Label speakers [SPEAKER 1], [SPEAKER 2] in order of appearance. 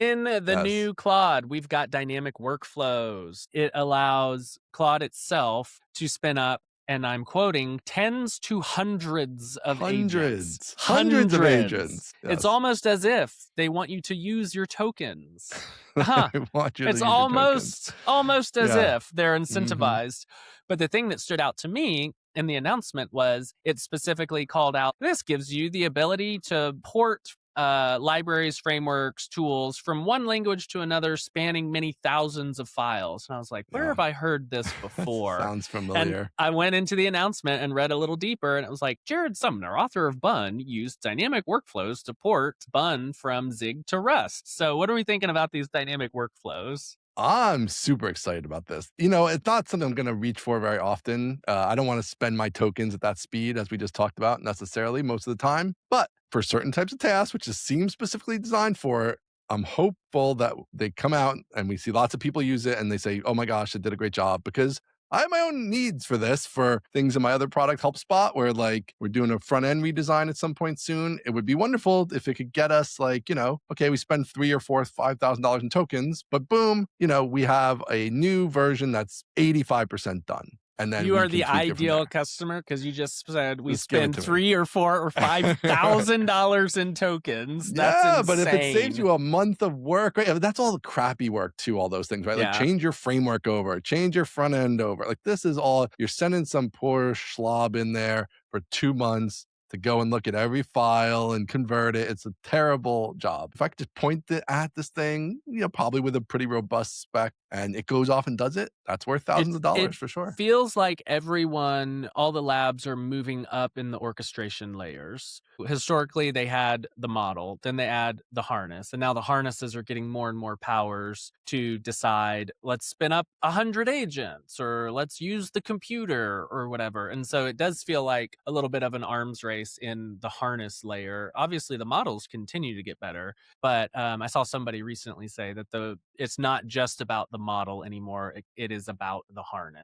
[SPEAKER 1] In the
[SPEAKER 2] Yes.
[SPEAKER 1] new Claude, we've got dynamic workflows. It allows Claude itself to spin up, and I'm quoting, tens to hundreds of agents.
[SPEAKER 2] Hundreds of
[SPEAKER 1] Hundreds.
[SPEAKER 2] agents.
[SPEAKER 1] It's
[SPEAKER 2] Yes.
[SPEAKER 1] almost as if they want you to use your tokens. Huh.
[SPEAKER 2] I want you to
[SPEAKER 1] It's
[SPEAKER 2] use your tokens.
[SPEAKER 1] almost as
[SPEAKER 2] Yeah.
[SPEAKER 1] if they're
[SPEAKER 2] Mhm.
[SPEAKER 1] incentivized. But the thing that stood out to me in the announcement was it specifically called out this gives you the ability to port libraries, frameworks, tools from one language to another, spanning many thousands of files. And I was like, where
[SPEAKER 2] Yeah.
[SPEAKER 1] have I heard this before?
[SPEAKER 2] Sounds
[SPEAKER 1] And
[SPEAKER 2] familiar.
[SPEAKER 1] I went into the announcement and read a little deeper, and it was like Jared Sumner, author of Bun, used dynamic workflows to port Bun from Zig to Rust. So, what are we thinking about these dynamic workflows?
[SPEAKER 2] I'm super excited about this. It's not something I'm gonna reach for very often. I don't wanna spend my tokens at that speed as we just talked about necessarily most of the time, but for certain types of tasks, which just seems specifically designed for it, I'm hopeful that they come out and we see lots of people use it and they say, "Oh my gosh, it did a great job," because I have my own needs for this for things in my other product, HelpSpot, where like we're doing a front end redesign at some point soon. It would be wonderful if it could get us like, okay, we spend three or four, $5,000 in tokens, but boom, we have a new version that's 85% done. And then
[SPEAKER 1] You
[SPEAKER 2] we
[SPEAKER 1] are
[SPEAKER 2] can
[SPEAKER 1] the
[SPEAKER 2] tweak it from
[SPEAKER 1] ideal
[SPEAKER 2] there.
[SPEAKER 1] customer because you just said we
[SPEAKER 2] Just give it
[SPEAKER 1] spend
[SPEAKER 2] to me.
[SPEAKER 1] 3 or 4 or $5,000 in tokens. That's
[SPEAKER 2] Yeah, but if it saves
[SPEAKER 1] insane.
[SPEAKER 2] you a month of work, right? That's all the crappy work too, all those things, right? Like
[SPEAKER 1] Yeah.
[SPEAKER 2] change your framework over, change your front end over. Like this is all you're sending some poor slob in there for 2 months to go and look at every file and convert it. It's a terrible job. If I could just point it at this thing, probably with a pretty robust spec and it goes off and does it, that's worth thousands of
[SPEAKER 1] It
[SPEAKER 2] dollars for sure.
[SPEAKER 1] feels like all the labs are moving up in the orchestration layers. Historically, they had the model, then they add the harness, and now the harnesses are getting more and more powers to decide, let's spin up 100 agents, or let's use the computer, or whatever. And so it does feel like a little bit of an arms race in the harness layer. Obviously, the models continue to get better, but I saw somebody recently say that it's not just about the model anymore. It is about the harness.